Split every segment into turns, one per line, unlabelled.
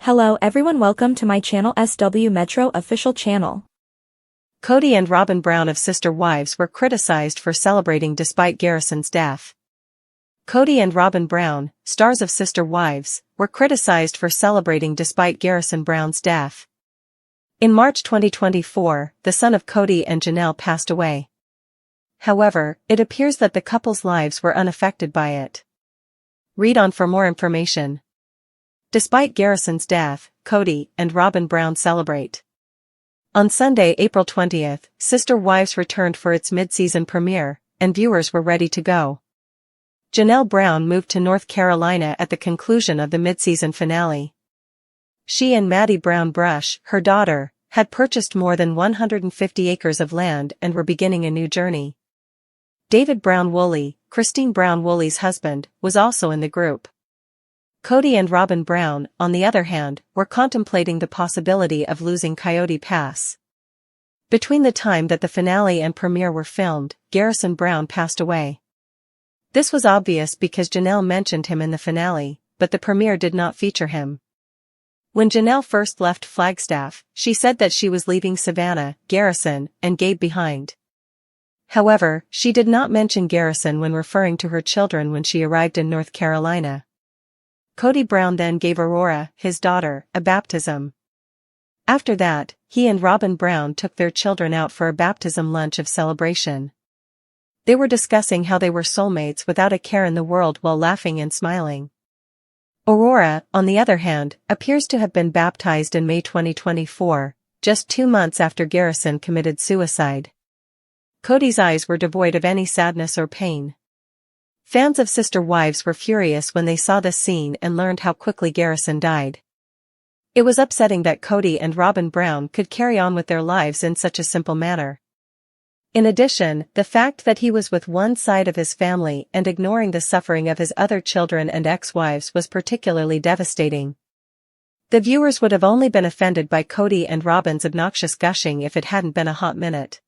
Hello everyone, welcome to my channel SW Metro official channel.
Kody and Robyn Brown of Sister Wives were criticized for celebrating despite Garrison's death. Kody and Robyn Brown, stars of Sister Wives, were criticized for celebrating despite Garrison Brown's death. In March 2024, the son of Kody and Janelle passed away. However, it appears that the couple's lives were unaffected by it. Read on for more information. Despite Garrison's death, Kody and Robyn Brown celebrate. On Sunday, April 20th, Sister Wives returned for its mid-season premiere, and viewers were ready to go. Janelle Brown moved to North Carolina at the conclusion of the mid-season finale. She and Maddie Brown Brush, her daughter, had purchased more than 150 acres of land and were beginning a new journey. David Brown Woolley, Christine Brown Woolley's husband, was also in the group. Kody and Robyn Brown, on the other hand, were contemplating the possibility of losing Coyote Pass. Between the time that the finale and premiere were filmed, Garrison Brown passed away. This was obvious because Janelle mentioned him in the finale, but the premiere did not feature him. When Janelle first left Flagstaff, she said that she was leaving Savannah, Garrison, and Gabe behind. However, she did not mention Garrison when referring to her children when she arrived in North Carolina. Kody Brown then gave Aurora, his daughter, a baptism. After that, he and Robyn Brown took their children out for a baptism lunch of celebration. They were discussing how they were soulmates without a care in the world while laughing and smiling. Aurora, on the other hand, appears to have been baptized in May 2024, just 2 months after Garrison committed suicide. Kody's eyes were devoid of any sadness or pain. Fans of Sister Wives were furious when they saw this scene and learned how quickly Garrison died. It was upsetting that Kody and Robyn Brown could carry on with their lives in such a simple manner. In addition, the fact that he was with one side of his family and ignoring the suffering of his other children and ex-wives was particularly devastating. The viewers would have only been offended by Kody and Robyn's obnoxious gushing if it hadn't been a hot minute.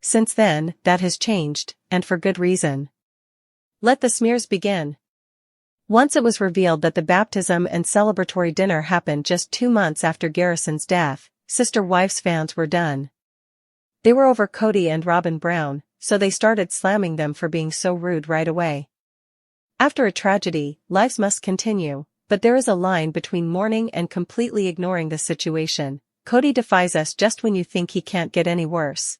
Since then, that has changed, and for good reason. Let the smears begin. Once it was revealed that the baptism and celebratory dinner happened just 2 months after Garrison's death, Sister Wives fans were done. They were over Kody and Robyn Brown, so they started slamming them for being so rude right away. After a tragedy, lives must continue, but there is a line between mourning and completely ignoring the situation. Kody defies us just when you think he can't get any worse.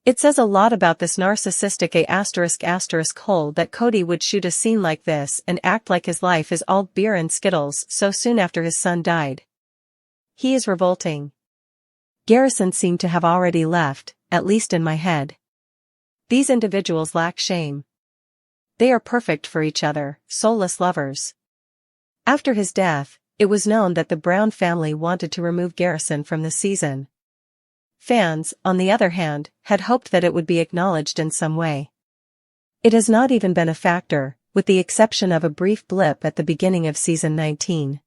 It says a lot about this narcissistic hole that Kody would shoot a scene like this and act like his life is all beer and Skittles so soon after his son died. He is revolting. Garrison seemed to have already left, at least in my head. These individuals lack shame. They are perfect for each other, soulless lovers. After his death, it was known that the Brown family wanted to remove Garrison from the season. Fans, on the other hand, had hoped that it would be acknowledged in some way. It has not even been a factor, with the exception of a brief blip at the beginning of season 19.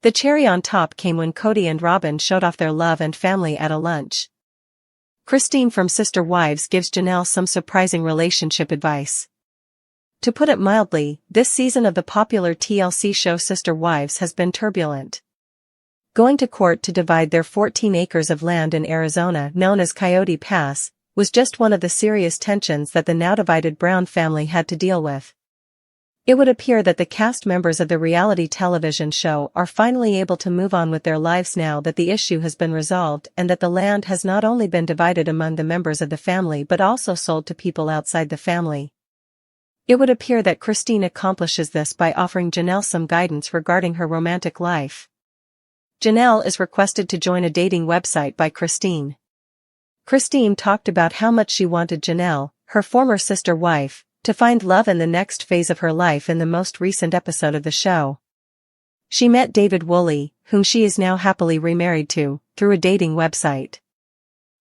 The cherry on top came when Kody and Robyn showed off their love and family at a lunch. Christine from Sister Wives gives Janelle some surprising relationship advice. To put it mildly, this season of the popular TLC show Sister Wives has been turbulent. Going to court to divide their 14 acres of land in Arizona known as Coyote Pass, was just one of the serious tensions that the now divided Brown family had to deal with. It would appear that the cast members of the reality television show are finally able to move on with their lives now that the issue has been resolved and that the land has not only been divided among the members of the family but also sold to people outside the family. It would appear that Christine accomplishes this by offering Janelle some guidance regarding her romantic life. Janelle is requested to join a dating website by Christine. Christine talked about how much she wanted Janelle, her former sister wife, to find love in the next phase of her life in the most recent episode of the show. She met David Woolley, whom she is now happily remarried to, through a dating website.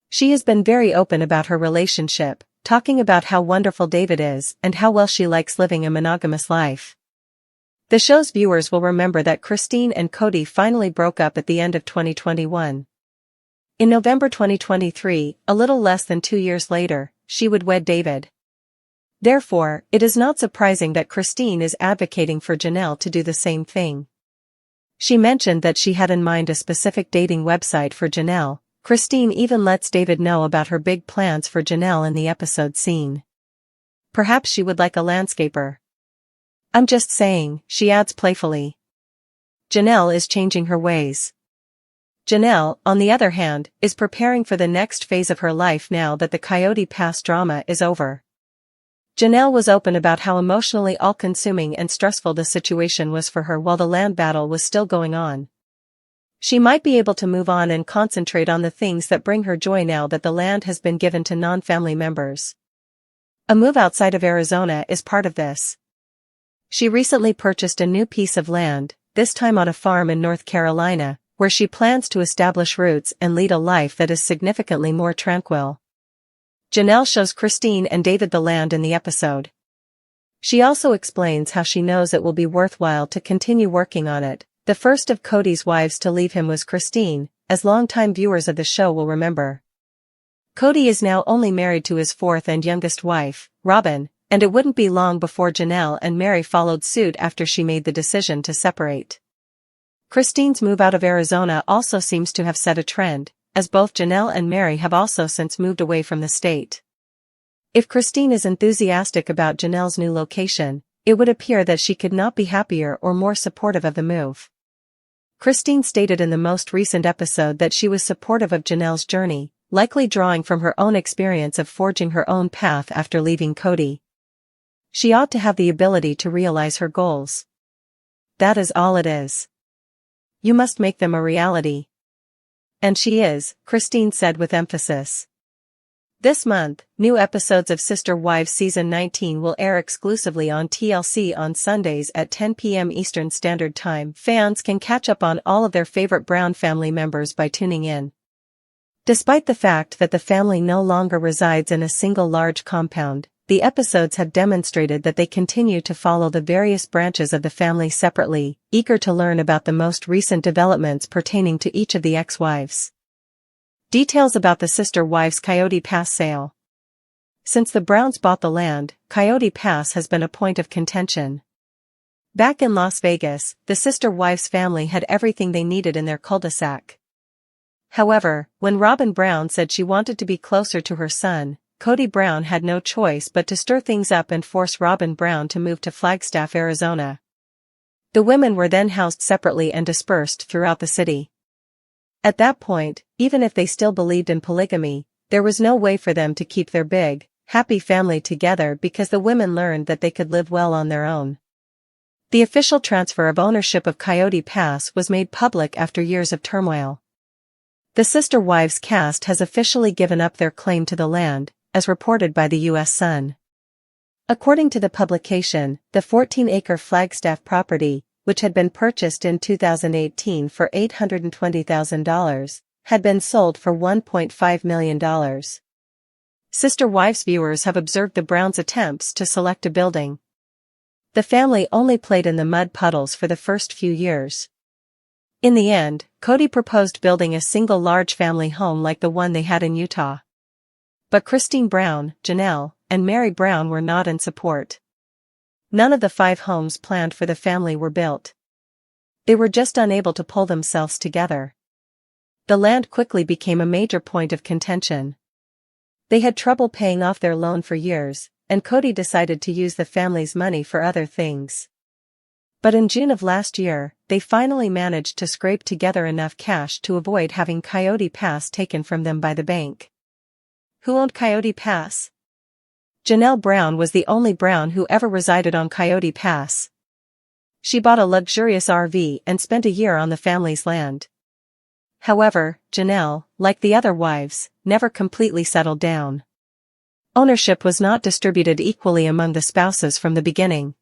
She has been very open about her relationship, talking about how wonderful David is and how well she likes living a monogamous life. The show's viewers will remember that Christine and Kody finally broke up at the end of 2021. In November 2023, a little less than 2 years later, she would wed David. Therefore, it is not surprising that Christine is advocating for Janelle to do the same thing. She mentioned that she had in mind a specific dating website for Janelle. Christine even lets David know about her big plans for Janelle in the episode scene. Perhaps she would like a landscaper. I'm just saying, she adds playfully. Janelle is changing her ways. Janelle, on the other hand, is preparing for the next phase of her life now that the Coyote Pass drama is over. Janelle was open about how emotionally all-consuming and stressful the situation was for her while the land battle was still going on. She might be able to move on and concentrate on the things that bring her joy now that the land has been given to non-family members. A move outside of Arizona is part of this. She recently purchased a new piece of land, this time on a farm in North Carolina, where she plans to establish roots and lead a life that is significantly more tranquil. Janelle shows Christine and David the land in the episode. She also explains how she knows it will be worthwhile to continue working on it. The first of Kody's wives to leave him was Christine, as longtime viewers of the show will remember. Kody is now only married to his fourth and youngest wife, Robyn, and it wouldn't be long before Janelle and Meri followed suit after she made the decision to separate. Christine's move out of Arizona also seems to have set a trend, as both Janelle and Meri have also since moved away from the state. If Christine is enthusiastic about Janelle's new location, it would appear that she could not be happier or more supportive of the move. Christine stated in the most recent episode that she was supportive of Janelle's journey, likely drawing from her own experience of forging her own path after leaving Kody. She ought to have the ability to realize her goals. That is all it is. You must make them a reality. And she is, Christine said with emphasis. This month, new episodes of Sister Wives Season 19 will air exclusively on TLC on Sundays at 10 p.m. Eastern Standard Time. Fans can catch up on all of their favorite Brown family members by tuning in. Despite the fact that the family no longer resides in a single large compound, the episodes have demonstrated that they continue to follow the various branches of the family separately, eager to learn about the most recent developments pertaining to each of the ex-wives. Details about the Sister Wives Coyote Pass sale. Since the Browns bought the land, Coyote Pass has been a point of contention. Back in Las Vegas, the Sister Wives family had everything they needed in their cul-de-sac. However, when Robyn Brown said she wanted to be closer to her son, Kody Brown had no choice but to stir things up and force Robyn Brown to move to Flagstaff, Arizona. The women were then housed separately and dispersed throughout the city. At that point, even if they still believed in polygamy, there was no way for them to keep their big, happy family together because the women learned that they could live well on their own. The official transfer of ownership of Coyote Pass was made public after years of turmoil. The Sister Wives cast has officially given up their claim to the land, as reported by the U.S. Sun. According to the publication, the 14-acre Flagstaff property, which had been purchased in 2018 for $820,000, had been sold for $1.5 million. Sister Wives viewers have observed the Browns' attempts to select a building. The family only played in the mud puddles for the first few years. In the end, Kody proposed building a single large family home like the one they had in Utah. But Christine Brown, Janelle, and Meri Brown were not in support. None of the 5 homes planned for the family were built. They were just unable to pull themselves together. The land quickly became a major point of contention. They had trouble paying off their loan for years, and Kody decided to use the family's money for other things. But in June of last year, they finally managed to scrape together enough cash to avoid having Coyote Pass taken from them by the bank. Who owned Coyote Pass? Janelle Brown was the only Brown who ever resided on Coyote Pass. She bought a luxurious RV and spent a year on the family's land. However, Janelle, like the other wives, never completely settled down. Ownership was not distributed equally among the spouses from the beginning.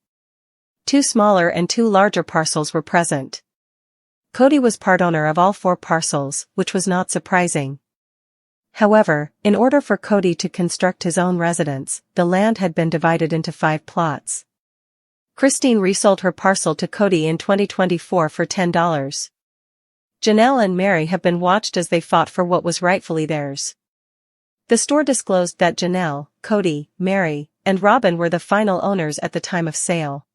2 smaller and 2 larger parcels were present. Kody was part owner of all 4 parcels, which was not surprising. However, in order for Kody to construct his own residence, the land had been divided into 5 plots. Christine resold her parcel to Kody in 2024 for $10. Janelle and Meri have been watched as they fought for what was rightfully theirs. The store disclosed that Janelle, Kody, Meri, and Robyn were the final owners at the time of sale.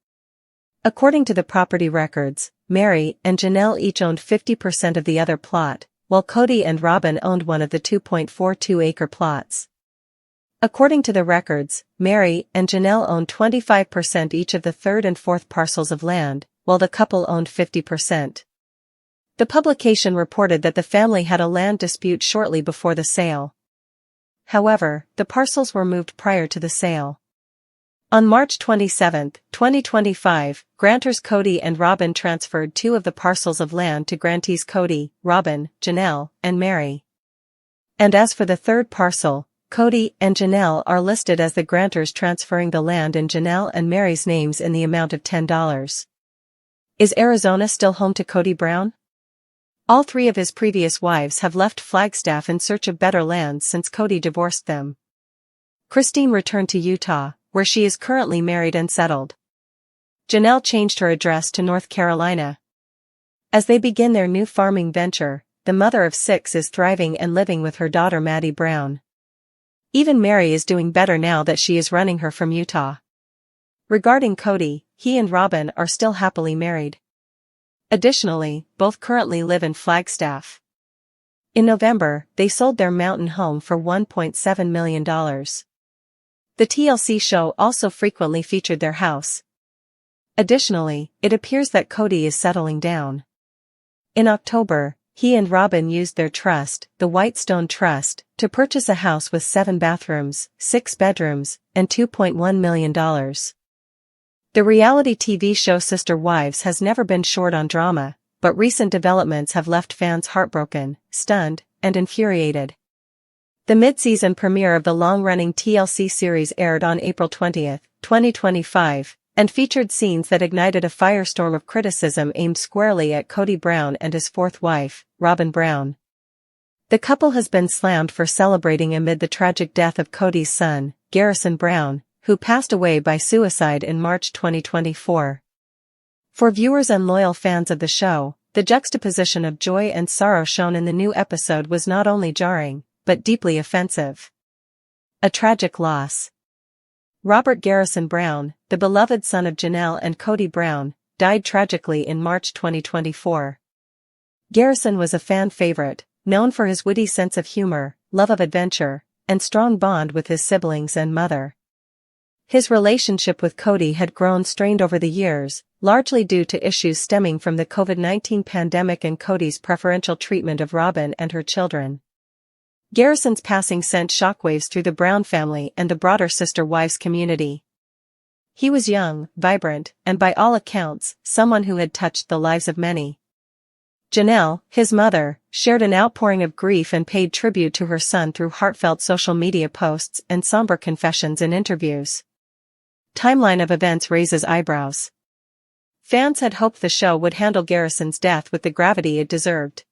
According to the property records, Meri and Janelle each owned 50% of the other plot, while Kody and Robyn owned one of the 2.42-acre plots. According to the records, Meri and Janelle owned 25% each of the third and fourth parcels of land, while the couple owned 50%. The publication reported that the family had a land dispute shortly before the sale. However, the parcels were moved prior to the sale. On March 27, 2025, grantors Kody and Robyn transferred 2 of the parcels of land to grantees Kody, Robyn, Janelle, and Meri. And as for the third parcel, Kody and Janelle are listed as the grantors transferring the land in Janelle and Meri's names in the amount of $10. Is Arizona still home to Kody Brown? All 3 of his previous wives have left Flagstaff in search of better lands since Kody divorced them. Christine returned to Utah, where she is currently married and settled. Janelle changed her address to North Carolina. As they begin their new farming venture, the mother of 6 is thriving and living with her daughter Maddie Brown. Even Meri is doing better now that she is running her from Utah. Regarding Kody, he and Robyn are still happily married. Additionally, both currently live in Flagstaff. In November, they sold their mountain home for $1.7 million. The TLC show also frequently featured their house. Additionally, it appears that Kody is settling down. In October, he and Robyn used their trust, the Whitestone Trust, to purchase a house with 7 bathrooms, 6 bedrooms, and $2.1 million. The reality TV show Sister Wives has never been short on drama, but recent developments have left fans heartbroken, stunned, and infuriated. The mid-season premiere of the long-running TLC series aired on April 20, 2025, and featured scenes that ignited a firestorm of criticism aimed squarely at Kody Brown and his 4th wife, Robyn Brown. The couple has been slammed for celebrating amid the tragic death of Kody's son, Garrison Brown, who passed away by suicide in March 2024. For viewers and loyal fans of the show, the juxtaposition of joy and sorrow shown in the new episode was not only jarring, but deeply offensive. A tragic loss. Robert Garrison Brown, the beloved son of Janelle and Kody Brown, died tragically in March 2024. Garrison was a fan favorite, known for his witty sense of humor, love of adventure, and strong bond with his siblings and mother. His relationship with Kody had grown strained over the years, largely due to issues stemming from the COVID-19 pandemic and Kody's preferential treatment of Robyn and her children. Garrison's passing sent shockwaves through the Brown family and the broader Sister Wives community. He was young, vibrant, and by all accounts, someone who had touched the lives of many. Janelle, his mother, shared an outpouring of grief and paid tribute to her son through heartfelt social media posts and somber confessions in interviews. Timeline of events raises eyebrows. Fans had hoped the show would handle Garrison's death with the gravity it deserved.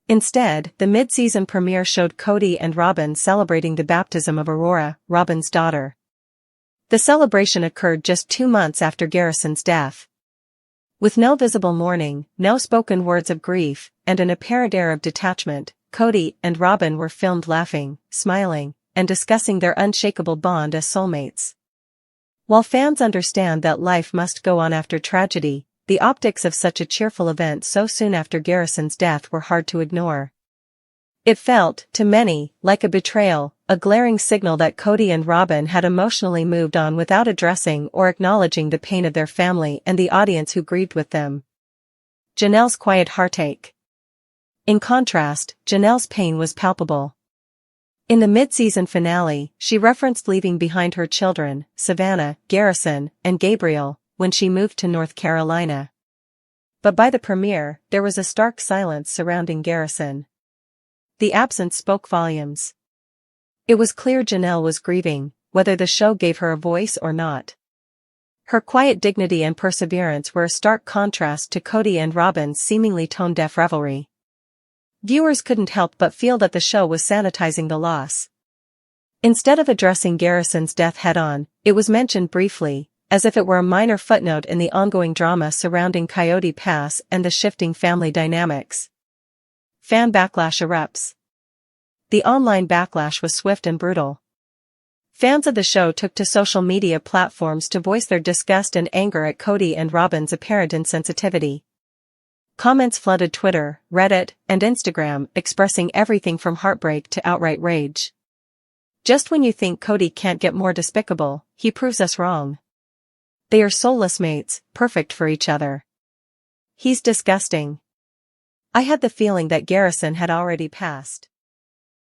Instead, the mid-season premiere showed Kody and Robyn celebrating the baptism of Aurora, Robyn's daughter. The celebration occurred just 2 months after Garrison's death. With no visible mourning, no spoken words of grief, and an apparent air of detachment, Kody and Robyn were filmed laughing, smiling, and discussing their unshakable bond as soulmates. While fans understand that life must go on after tragedy, the optics of such a cheerful event so soon after Garrison's death were hard to ignore. It felt, to many, like a betrayal, a glaring signal that Kody and Robyn had emotionally moved on without addressing or acknowledging the pain of their family and the audience who grieved with them. Janelle's quiet heartache. In contrast, Janelle's pain was palpable. In the mid-season finale, she referenced leaving behind her children, Savannah, Garrison, and Gabriel, when she moved to North Carolina. But by the premiere, there was a stark silence surrounding Garrison. The absence spoke volumes. It was clear Janelle was grieving, whether the show gave her a voice or not. Her quiet dignity and perseverance were a stark contrast to Kody and Robyn's seemingly tone-deaf revelry. Viewers couldn't help but feel that the show was sanitizing the loss. Instead of addressing Garrison's death head-on, it was mentioned briefly, as if it were a minor footnote in the ongoing drama surrounding Coyote Pass and the shifting family dynamics. Fan backlash erupts. The online backlash was swift and brutal. Fans of the show took to social media platforms to voice their disgust and anger at Kody and Robyn's apparent insensitivity. Comments flooded Twitter, Reddit, and Instagram, expressing everything from heartbreak to outright rage. Just when you think Kody can't get more despicable, he proves us wrong. They are soulless mates, perfect for each other. He's disgusting. I had the feeling that Garrison had already passed.